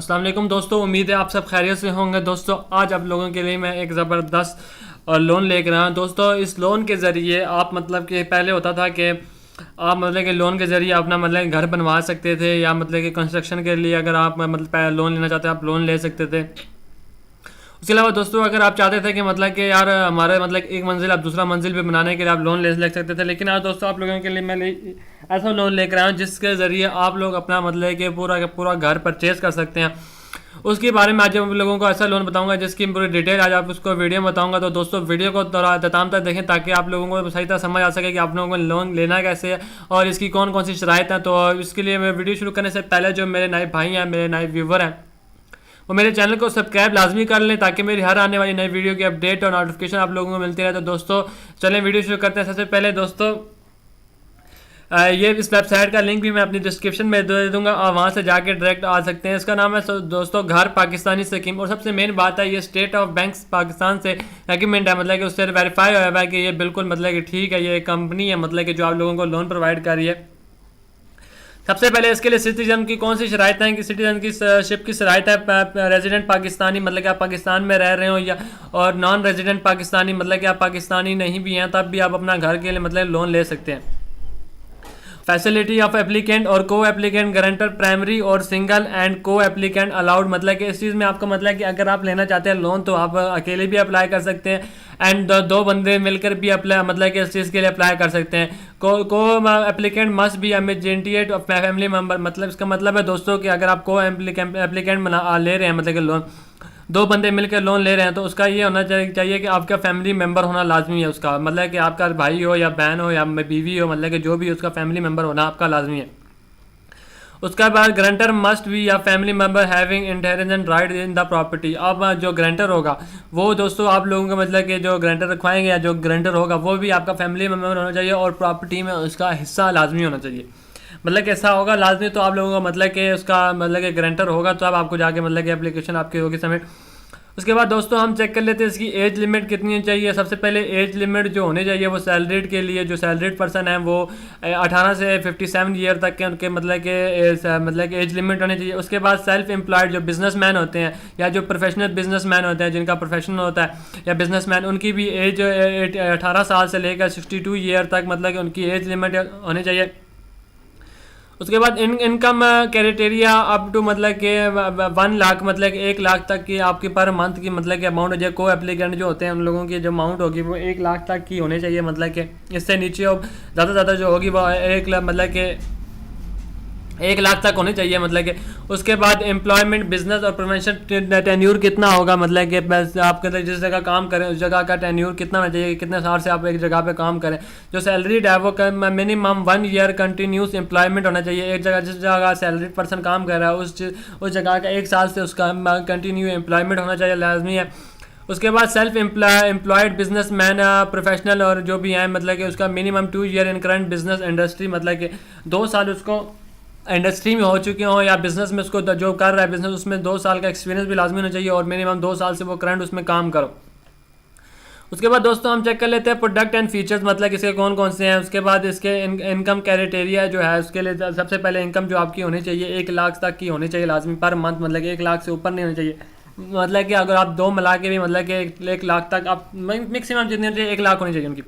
अस्सलाम वालेकुम दोस्तों, उम्मीद है आप सब खैरियत से होंगे। दोस्तों आज आप लोगों के लिए मैं एक ज़बरदस्त लोन लेकर आया हूँ। दोस्तों इस लोन के ज़रिए आप मतलब कि पहले होता था कि आप मतलब कि लोन के ज़रिए अपना मतलब घर बनवा सकते थे, या मतलब कि कंस्ट्रक्शन के लिए अगर आप मतलब लोन लेना चाहते हैं आप लोन ले सकते थे। उसके अलावा दोस्तों अगर आप चाहते थे कि मतलब कि यार हमारे मतलब एक मंजिल आप दूसरा मंजिल पे बनाने के लिए आप लोन ले सकते थे, लेकिन आज दोस्तों आप लोगों के लिए मैं ऐसा लोन लेकर आया हूँ जिसके ज़रिए आप लोग अपना मतलब कि पूरा का पूरा घर परचेज़ कर सकते हैं। उसके बारे में आज हम लोगों को ऐसा लोन बताऊंगा जिसकी पूरी डिटेल आज आप उसको वीडियो में बताऊंगा। तो दोस्तों वीडियो को तमाम तक देखें ताकि आप लोगों को सही तरह समझ आ सके कि आप लोगों को लोन लेना कैसे है और इसकी कौन कौन सी शराइत हैं। तो इसके लिए मैं वीडियो शुरू करने से पहले जो मेरे नए भाई हैं, मेरे नए व्यूवर हैं, वो मेरे चैनल को सब्सक्राइब लाजमी कर लें ताकि मेरी हर आने वाली नई वीडियो की अपडेट और नोटिफिकेशन आप लोगों को मिलती रहे। तो दोस्तों चलें वीडियो शुरू करते हैं। सबसे पहले दोस्तों ये इस वेबसाइट का लिंक भी मैं अपनी डिस्क्रिप्शन में दे दूंगा और वहाँ से जाके डायरेक्ट आ सकते हैं। इसका नाम है दोस्तों घर पाकिस्तानी स्कीम। और सबसे मेन बात है ये स्टेट ऑफ बैंक्स पाकिस्तान से एग्रीमेंट है, मतलब कि उससे वेरीफाई हुआ है कि ये बिल्कुल मतलब कि ठीक है, ये कंपनी है मतलब कि जो आप लोगों को लोन प्रोवाइड कर रही है। सबसे पहले इसके लिए सिटीजन की कौन सी शराइत हैं कि सिटीजन की शिप की शराइत है रेजिडेंट पाकिस्तानी, मतलब कि आप पाकिस्तान में रह रहे हो, या और नॉन रेजिडेंट पाकिस्तानी मतलब कि आप पाकिस्तानी नहीं भी हैं तब भी आप अपना घर के लिए मतलब लोन ले सकते हैं। फैसिलिटी ऑफ एप्लीकेंट और को एप्लीकेंट गारंटर प्राइमरी और सिंगल एंड को एप्लीकेंट अलाउड, मतलब कि इस चीज़ में आपको मतलब कि अगर आप लेना चाहते हैं लोन तो आप अकेले भी अप्लाई कर सकते हैं एंड दो बंदे मिलकर भी अप्लाई मतलब कि इस चीज़ के लिए अप्लाई कर सकते हैं। को applicant must be immediate of family member, मतलब इसका मतलब है दोस्तों कि अगर आप को एप्लीकेंट ले रहे हैं मतलब कि लोन दो बंदे मिलकर लोन ले रहे हैं तो उसका ये होना चाहिए कि आपका फैमिली मेंबर होना लाजमी है। उसका मतलब कि आपका भाई हो या बहन हो या बीवी हो, मतलब कि जो भी उसका फैमिली मेंबर होना आपका लाजमी है। उसके बाद ग्रंटर मस्ट बी या family member having inheritance right in the property. अब जो ग्रंटर होगा वो दोस्तों आप लोगों का मतलब कि जो ग्रंटर रखवाएंगे या जो ग्रंटर होगा वो भी आपका फैमिली मेंबर होना चाहिए और प्रॉपर्टी में उसका हिस्सा लाजमी होना चाहिए। मतलब कैसा होगा लाजमी, तो आप लोगों को मतलब कि उसका मतलब कि गारंटर होगा तो अब आपको जाके मतलब कि एप्लीकेशन आपकी होगी सबमिट। उसके बाद दोस्तों हम चेक कर लेते हैं इसकी एज लिमिट कितनी चाहिए। सबसे पहले एज लिमिट जो होनी चाहिए वो सैलरीड के लिए, जो सैलरीड पर्सन है वो 18 से 57 ईयर तक के उनके मतलब कि एज लिमिट होनी चाहिए। उसके बाद सेल्फ एम्प्लॉयड जो बिजनेसमैन होते हैं या जो प्रोफेशनल बिजनेसमैन होते हैं जिनका प्रोफेशन होता है या बिजनेसमैन, उनकी भी एज 18 साल से लेकर 62 ईयर तक मतलब कि उनकी एज लिमिट होनी चाहिए। उसके बाद इनकम क्राइटेरिया अप टू मतलब कि 1 लाख मतलब कि 1 लाख तक की आपकी पर मंथ की मतलब कि अमाउंट हो जाए। को एप्लीकेंट जो होते हैं उन लोगों की जो अमाउंट होगी वो 1 लाख तक की होनी चाहिए, मतलब कि इससे नीचे ज़्यादा से ज़्यादा जो होगी वो 1 लाख मतलब कि 1 लाख तक होनी चाहिए मतलब कि। उसके बाद एम्प्लॉयमेंट बिजनेस और प्रोफेशन टेन्यूर कितना होगा, मतलब कि आप जिस जगह काम करें उस जगह का टेन्यूर कितना होना चाहिए, कितने साल से आप एक जगह पे काम करें। जो सैलरीड है वो मिनिमम 1 ईयर कंटिन्यूस एम्प्लॉयमेंट होना चाहिए। एक जगह जिस जगह सैलरीड पर्सन काम कर रहा है उस जगह का 1 साल से उसका कंटिन्यू एम्प्लॉयमेंट होना चाहिए, लाजमी है। उसके बाद self employed business man professional और जो भी हैं मतलब कि उसका minimum 2 year in current business industry, मतलब कि 2 साल उसको इंडस्ट्री में हो चुके हों या बिजनेस में उसको जो कर रहा है बिजनेस उसमें 2 साल का एक्सपीरियंस भी लाजमी होना चाहिए और मिनिमम 2 साल से वो करंट उसमें काम करो। उसके बाद दोस्तों हम चेक कर लेते हैं प्रोडक्ट एंड फीचर्स, मतलब कि इसके कौन कौन से हैं। उसके बाद इसके इनकम क्राइटेरिया जो है उसके लिए सबसे पहले इनकम जो आपकी होनी चाहिए 1 लाख तक की होनी चाहिए लाजमी पर मंथ, मतलब कि 1 लाख से ऊपर नहीं होनी चाहिए। मतलब कि अगर आप 2 मिला के भी मतलब कि 1 लाख तक आप मैक्सिमम जितनी होनी चाहिए 1 लाख होनी चाहिए उनकी।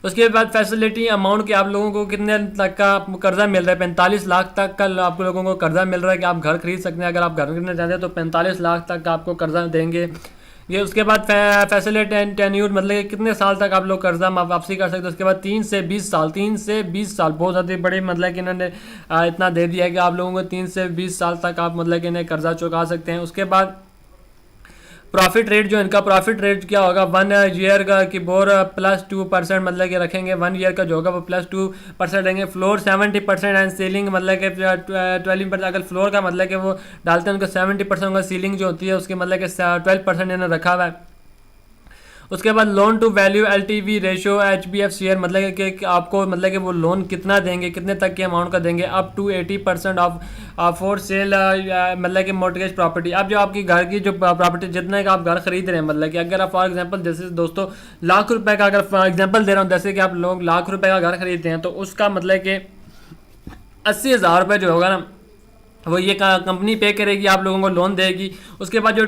उसके बाद फैसिलिटी अमाउंट कि आप लोगों को कितने तक का कर्जा मिल रहा है। 45 लाख तक का आप लोगों को कर्जा मिल रहा है कि आप घर खरीद सकते हैं। अगर आप घर खरीदना चाहते हैं तो 45 लाख तक का आपको कर्जा देंगे ये। उसके बाद फैसिलिटी एंड टेन्यूर मतलब कि कितने साल तक आप लोग कर्जा वापसी कर सकते हैं। उसके बाद 3 से 20 साल, 3 से 20 साल बहुत ज़्यादा बड़ी मतलब कि इन्होंने इतना दे दिया है कि आप लोगों को 3 से 20 साल तक आप मतलब कि इन्हें कर्जा चुका सकते हैं। उसके बाद प्रॉफिट रेट जो इनका प्रॉफिट रेट क्या होगा 1 ईयर का कि बोर +2% मतलब कि रखेंगे। 1 ईयर का जो होगा वो +2% देंगे। फ्लोर 70% एंड सीलिंग मतलब कि 12%। अगर फ्लोर का मतलब कि वो डालते हैं उनको 70% होगा, सीलिंग जो होती है उसके मतलब कि 12% इन्होंने रखा हुआ है। उसके बाद loan to value LTV ratio HBF share, मतलब कि आपको मतलब कि वो लोन कितना देंगे, कितने तक के अमाउंट का देंगे। Up to 80% of for sale मतलब कि मॉर्टगेज प्रॉपर्टी। अब जो आपकी घर की जो प्रॉपर्टी जितने का आप घर खरीद रहे हैं, मतलब कि अगर आप फॉर एग्जांपल जैसे दोस्तों लाख रुपए का अगर फॉर एग्जांपल दे रहा हूँ, जैसे कि आप लोग लाख रुपए का घर खरीदते हैं तो उसका मतलब कि 80,000 रुपये जो होगा ना वो ये कंपनी पे करेगी, आप लोगों को लोन देगी। उसके बाद जो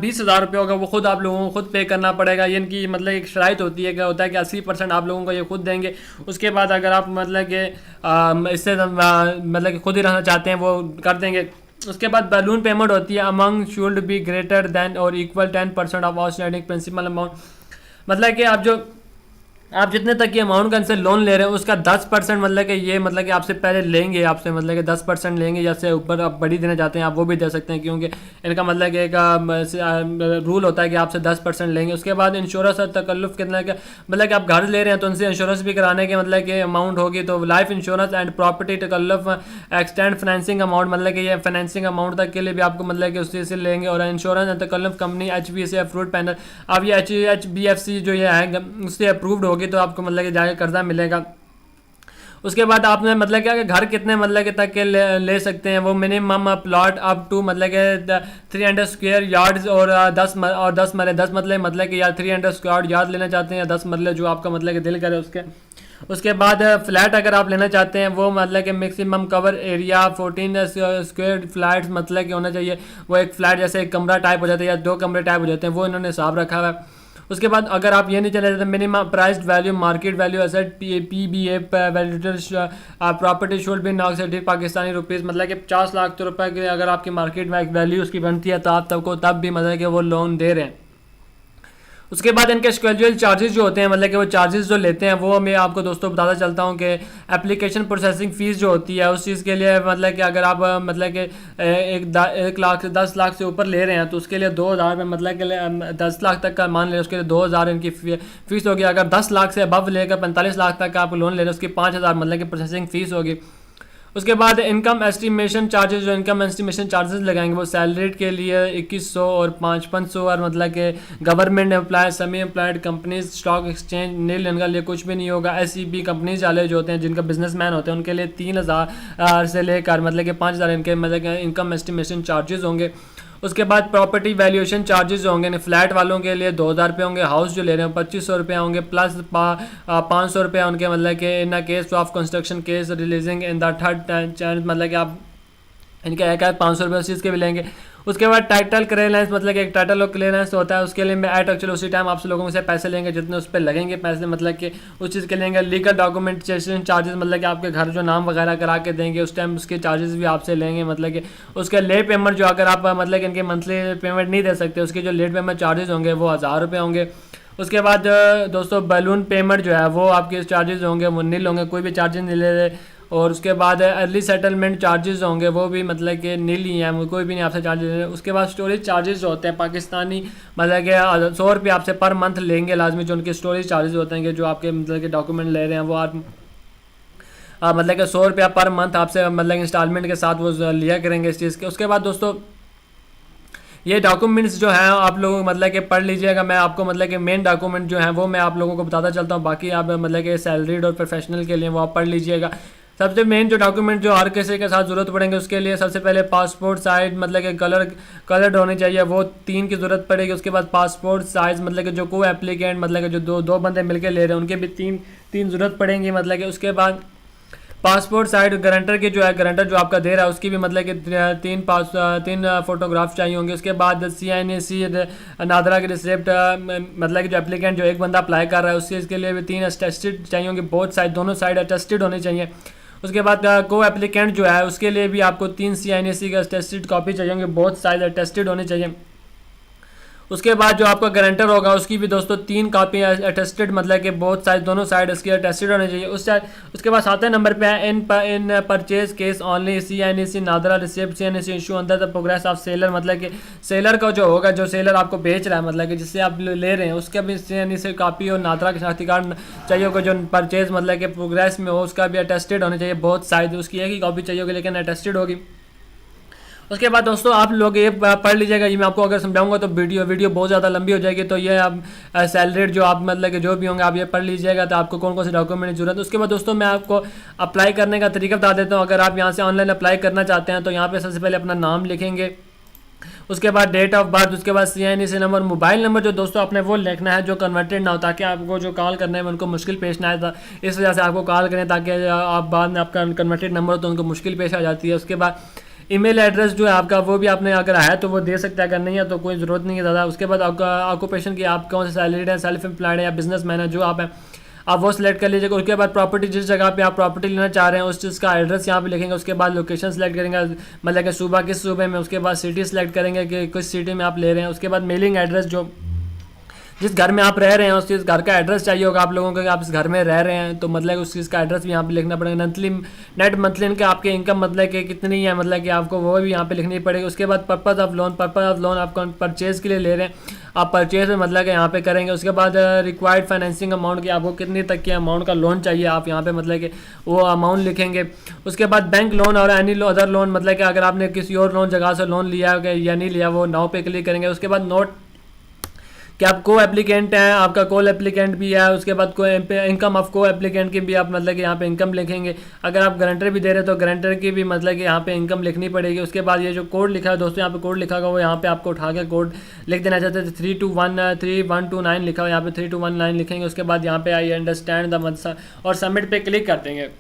20,000 रुपये होगा वो खुद आप लोगों को खुद पे करना पड़ेगा। ये इनकी मतलब एक शराइत होती है, क्या होता है कि 80% आप लोगों को ये खुद देंगे। उसके बाद अगर आप मतलब कि इससे मतलब कि खुद ही रहना चाहते हैं वो कर देंगे। उसके बाद बैलून पेमेंट होती है, among should be greater than और equal 10% of outstanding principal amount. मतलब कि आप जितने तक की अमाउंट का इनसे लोन ले रहे हैं उसका 10% मतलब कि ये मतलब कि आपसे पहले लेंगे, आपसे मतलब कि 10% लेंगे, या से ऊपर आप बड़ी देना चाहते हैं आप वो भी दे सकते हैं, क्योंकि इनका मतलब कि एक रूल होता है कि आपसे 10% लेंगे। उसके बाद इंश्योरेंस और तकल्लुफ़ कितना का मतलब कि आप घर ले रहे हैं तो उनसे इंश्योरेंस भी कराने के मतलब कि अमाउंट होगी। तो लाइफ इंश्योरेंस एंड प्रॉपर्टी तकल्लुफ़ एक्सटेंड फाइनेंसिंग अमाउंट, मतलब कि ये फाइनेंसिंग अमाउंट तक के लिए भी आपको मतलब कि उससे लेंगे। और इंश्योरेंस एंड तकल्लुफ़ कंपनी HBC अप्रूव्ड पैनल, अब ये HBFC जो ये है उससे अप्रूव्ड होगी तो आपको मतलब कि जाके कर्जा मिलेगा। उसके बाद आपने मतलब क्या कि घर कितने मतलब के तक के ले सकते हैं, वो मिनिमम प्लॉट अप टू मतलब के 300 स्क्वायर यार्ड्स और 10 मरले 10 मतलब कि यार 300 स्क्वायर यार्ड लेना चाहते हैं या 10 मरले जो आपका मतलब कि दिल करे उसके। उसके बाद फ्लैट अगर आप लेना चाहते हैं वो मतलब कि maximum cover area 14 square flats मतलब कि होना चाहिए। वो एक फ्लैट जैसे एक कमरा टाइप हो जाता है या 2 कमरे टाइप हो जाते हैं, वो इन्होंने हिसाब रखा हुआ है। उसके बाद अगर आप ये नहीं चले जाते minimum price value market value asset PBA property should be not exceed Pakistani rupees, मतलब कि 50 लाख रुपए की अगर आपकी मार्केट वैल्यू उसकी बनती है तो आप तब भी मतलब कि वो लोन दे रहे हैं। उसके बाद इनके स्केड्यूल चार्जेस जो होते हैं मतलब कि वो चार्जेस जो लेते हैं वो मैं आपको दोस्तों बताता चलता हूँ कि एप्लीकेशन प्रोसेसिंग फ़ीस जो होती है उस चीज़ के लिए मतलब कि अगर आप मतलब कि 1 लाख से 10 लाख से ऊपर ले रहे हैं तो उसके लिए 2,000 में मतलब कि 10 लाख तक का मान लें उसके लिए 2,000 इनकी फ़ीस होगी। अगर 10 लाख से अबव लेकर 45 लाख तक का आप लोन ले रहे हैं उसकी 5,000 मतलब कि प्रोसेसिंग फ़ीस होगी। उसके बाद इनकम एस्टिमेशन चार्जेस, जो इनकम एस्टिमेशन चार्जेस लगाएंगे वो सैलरीड के लिए 2100 और 500 और मतलब कि government employ, semi employed companies, stock exchange नील इनका लिए कुछ भी नहीं होगा। SEB कंपनीज वाले जो होते हैं जिनका बिजनेसमैन होते हैं उनके लिए 3,000 से लेकर मतलब कि 5,000 इनके मतलब कि इनकम एस्टिमेशन चार्जेस होंगे। उसके बाद प्रॉपर्टी वैल्यूएशन चार्जेस होंगे, फ्लैट वालों के लिए 2,000 रुपये होंगे, हाउस जो ले रहे हैं 2,500 रुपये होंगे, प्लस 500 रुपये उनके मतलब कि in case of construction case releasing in the third charge, मतलब कि आप इनके एक 500 रुपये उस चीज़ के भी लेंगे। उसके बाद टाइटल क्लियरेंस, मतलब कि एक टाइटल और क्लियरेंस होता है उसके लिए मैं एट एक्चुअली उसी टाइम आप लोगों से पैसे लेंगे जितने उस पर लगेंगे पैसे, मतलब कि उस चीज़ के लेंगे। लीगल डॉक्यूमेंटेशन चार्जेस, मतलब कि आपके घर जो नाम वगैरह करा के देंगे उस टाइम उसके चार्जेस भी आपसे लेंगे। मतलब कि उसके लेट पेमेंट जो अगर आप मतलब कि इनके मंथली पेमेंट नहीं दे सकते उसके जो लेट पेमेंट चार्जेस होंगे वो 1,000 रुपये होंगे। उसके बाद दोस्तों बैलून पेमेंट जो है वो आपके चार्जेस होंगे वो नील होंगे, कोई भी चार्जेस नहीं ले रहे। और उसके बाद अर्ली सेटलमेंट चार्जेस होंगे वो भी मतलब कि नील ही हैं, कोई भी नहीं आपसे चार्जेस ले। उसके बाद स्टोरेज चार्जेस जो होते हैं पाकिस्तानी मतलब कि 100 रुपये आपसे पर मंथ लेंगे लाजमी, जो उनके स्टोरेज चार्जेस होते हैं कि जो आपके मतलब कि डॉक्यूमेंट ले रहे हैं वो आप मतलब कि 100 रुपया पर मंथ आपसे मतलब इंस्टॉलमेंट के साथ वो लिया करेंगे इस चीज़ के। उसके बाद दोस्तों ये डॉक्यूमेंट्स जो हैं आप लोग मतलब कि पढ़ लीजिएगा, मैं आपको मतलब कि मेन डॉक्यूमेंट जो हैं वो मैं आप लोगों को बताता चलता हूँ, बाकी आप मतलब कि सैलरीड और प्रोफेशनल के लिए वो आप पढ़ लीजिएगा। सबसे मेन जो डॉक्यूमेंट जो हर किसी के साथ ज़रूरत पड़ेंगे उसके लिए सबसे पहले पासपोर्ट साइज, मतलब कि कलर्ड होने चाहिए, वो 3 की ज़रूरत पड़ेगी। उसके बाद पासपोर्ट साइज़ मतलब कि जो को एप्लीकेंट मतलब कि जो दो बंदे मिलकर ले रहे हैं उनके भी तीन ज़रूरत पड़ेंगी। मतलब कि उसके बाद पासपोर्ट साइड गारंटर की जो है, गारंटर जो आपका दे रहा है उसकी भी मतलब कि 3 फोटोग्राफ चाहिए होंगे। उसके बाद CNAC नादरा की रिसिप्ट, मतलब कि जो एप्लीकेंट जो एक बंदा अप्लाई कर रहा है उसके लिए भी 3 अटेस्टेड चाहिए होंगे, बोथ साइड दोनों साइड अटेस्टेड होने चाहिए। उसके बाद को एप्लीकेंट जो है उसके लिए भी आपको 3 CNAC का अटेस्टेड कॉपी चाहिए होंगे, बोथ साइड अटेस्टेड होने चाहिए। उसके बाद जो आपका गारंटर होगा उसकी भी दोस्तों 3 कापी अटेस्टेड, मतलब कि बोथ साइड दोनों साइड इसकी अटेस्टेड होने चाहिए। उसके बाद 7वें नंबर पे है in purchase case only CNAC NADRA receipt CNAC issue अंदर द प्रोग्रेस ऑफ सेलर, मतलब कि सेलर का जो होगा जो सेलर आपको बेच रहा है मतलब कि जिससे आप ले रहे हैं उसका भी CNAC कापी और नादरा के साथ कार्ड चाहिए होगा। जो परचेज मतलब कि प्रोग्रेस में हो उसका भी अटेस्टेड होने चाहिए, बोथ साइड उसकी एक ही कॉपी चाहिए होगी लेकिन अटेस्टेड होगी। उसके बाद दोस्तों आप लोग ये पढ़ लीजिएगा, ये मैं आपको अगर समझाऊंगा तो वीडियो बहुत ज़्यादा लंबी हो जाएगी, तो ये आप सैलरीड जो आप मतलब कि जो भी होंगे आप ये पढ़ लीजिएगा तो आपको कौन कौन से डॉक्यूमेंट की जरूरत है। उसके बाद दोस्तों मैं आपको अप्लाई करने का तरीका बता देता हूँ। अगर आप यहाँ से ऑनलाइन अप्लाई करना चाहते हैं तो यहाँ पर सबसे पहले अपना नाम लिखेंगे, उसके बाद डेट ऑफ बर्थ, उसके बाद CNAC नंबर, मोबाइल नंबर जो दोस्तों आपने वो लिखना है जो कन्वर्टेड ना हो ताकि आपको जो कॉल करने में उनको मुश्किल पेश ना आए, इस वजह से आपको कॉल करें ताकि आप बाद में आपका कन्वर्टेड नंबर हो तो उनको मुश्किल पेश आ जाती है। उसके बाद ईमेल एड्रेस जो है आपका वो भी आपने अगर है तो वो दे सकते हैं, अगर नहीं है तो कोई ज़रूरत नहीं है ज़्यादा। उसके बाद आपका ऑक्यूपेशन की आप कौन सा सैलरीड है, सेल्फ एम्प्लॉयड है या बिजनेसमैन है, जो आप हैं आप वो सिलेक्ट कर लीजिएगा। उसके बाद प्रॉपर्टी जिस जगह पे आप प्रॉपर्टी लेना चाह रहे हैं उस चीज़ का एड्रेस यहाँ पे लिखेंगे। उसके बाद लोकेशन सेलेक्ट करेंगे, मतलब कि सूबा किस सूबे में, उसके बाद सिटी सेलेक्ट करेंगे कि किस सिटी में आप ले रहे हैं। उसके बाद मेलिंग एड्रेस जो जिस घर में आप रह रहे हैं उस चीज़ घर का एड्रेस चाहिए होगा आप लोगों को कि आप इस घर में रह रहे हैं, तो मतलब उस चीज़ का एड्रेस भी यहाँ पे लिखना पड़ेगा। नेट मंथली इनके आपके इनकम मतलब कि कितनी है, मतलब कि आपको वो भी यहाँ पे लिखनी पड़ेगी। उसके बाद पर्पज़ ऑफ लोन आप परचेज़ के लिए ले रहे हैं, आप परचेज में मतलब कि यहाँ पे करेंगे। उसके बाद रिक्वायर्ड फाइनेंसिंग अमाउंट की आपको कितनी तक की अमाउंट का लोन चाहिए आप यहाँ पे मतलब कि वो अमाउंट लिखेंगे। उसके बाद बैंक लोन और एनी अदर लोन, मतलब कि अगर आपने किसी और लोन जगह से लोन लिया या नहीं लिया वो नाउ पे क्लिक करेंगे। उसके बाद नोट कि आप को एप्लीकेंट हैं, आपका कोल एप्लीकेंट भी है। उसके बाद को इनकम ऑफ को एप्लीकेंट की भी आप मतलब कि यहाँ पे इनकम लिखेंगे। अगर आप गारंटर भी दे रहे हैं तो गारंटर की भी मतलब कि यहाँ पे इनकम लिखनी पड़ेगी। उसके बाद ये जो कोड लिखा है दोस्तों, यहाँ पे कोड लिखा होगा वो यहाँ पे आपको उठा के कोड लिख देना चाहते थे। 32129 लिखा हुआ, यहाँ पे 3219 लिखेंगे। उसके बाद यहाँ पे आई अंडरस्टैंड द मत और सबमिट पे क्लिक कर देंगे।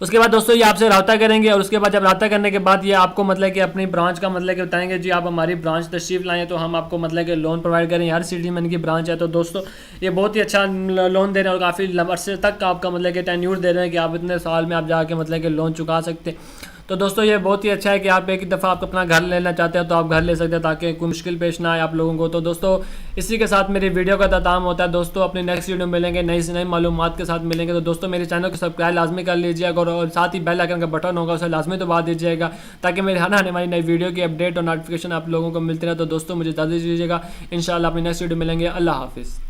उसके बाद दोस्तों ये आपसे रब्ता करेंगे और उसके बाद जब रब्ता करने के बाद ये आपको मतलब कि अपनी ब्रांच का मतलब कि बताएंगे जी आप हमारी ब्रांच तशरीफ़ लाएँ तो हम आपको मतलब कि लोन प्रोवाइड करें। हर सिटी में इनकी ब्रांच है। तो दोस्तों ये बहुत ही अच्छा लोन दे रहे हैं और काफ़ी अरसे तक आपका मतलब कि टेन्यूर दे रहे हैं कि आप इतने साल में आप जाके मतलब कि लोन चुका सकते हैं। तो दोस्तों ये बहुत ही अच्छा है कि आप एक ही दफ़ा आप अपना घर लेना चाहते हैं तो आप घर ले सकते हैं ताकि कोई मुश्किल पेश ना आए आप लोगों को। तो दोस्तों इसी के साथ मेरी वीडियो का अख्ताम होता है। दोस्तों अपनी नेक्स्ट वीडियो में मिलेंगे, नई से नई मालूमात के साथ मिलेंगे। तो दोस्तों मेरे चैनल को सब्सक्राइब लाजमी कर लीजिएगा और साथ ही बेल आइकन का बटन होगा उसे लाजमी दबा दीजिएगा ताकि मेरे हर आने वाली नई वीडियो की अपडेट और नोटिफिकेशन आप लोगों को मिलती रहे। तो दोस्तों मुझे इजाज़त दीजिएगा, इंशाल्लाह अपनी नेक्स्ट वीडियो मिलेंगे। अल्लाह हाफिज़।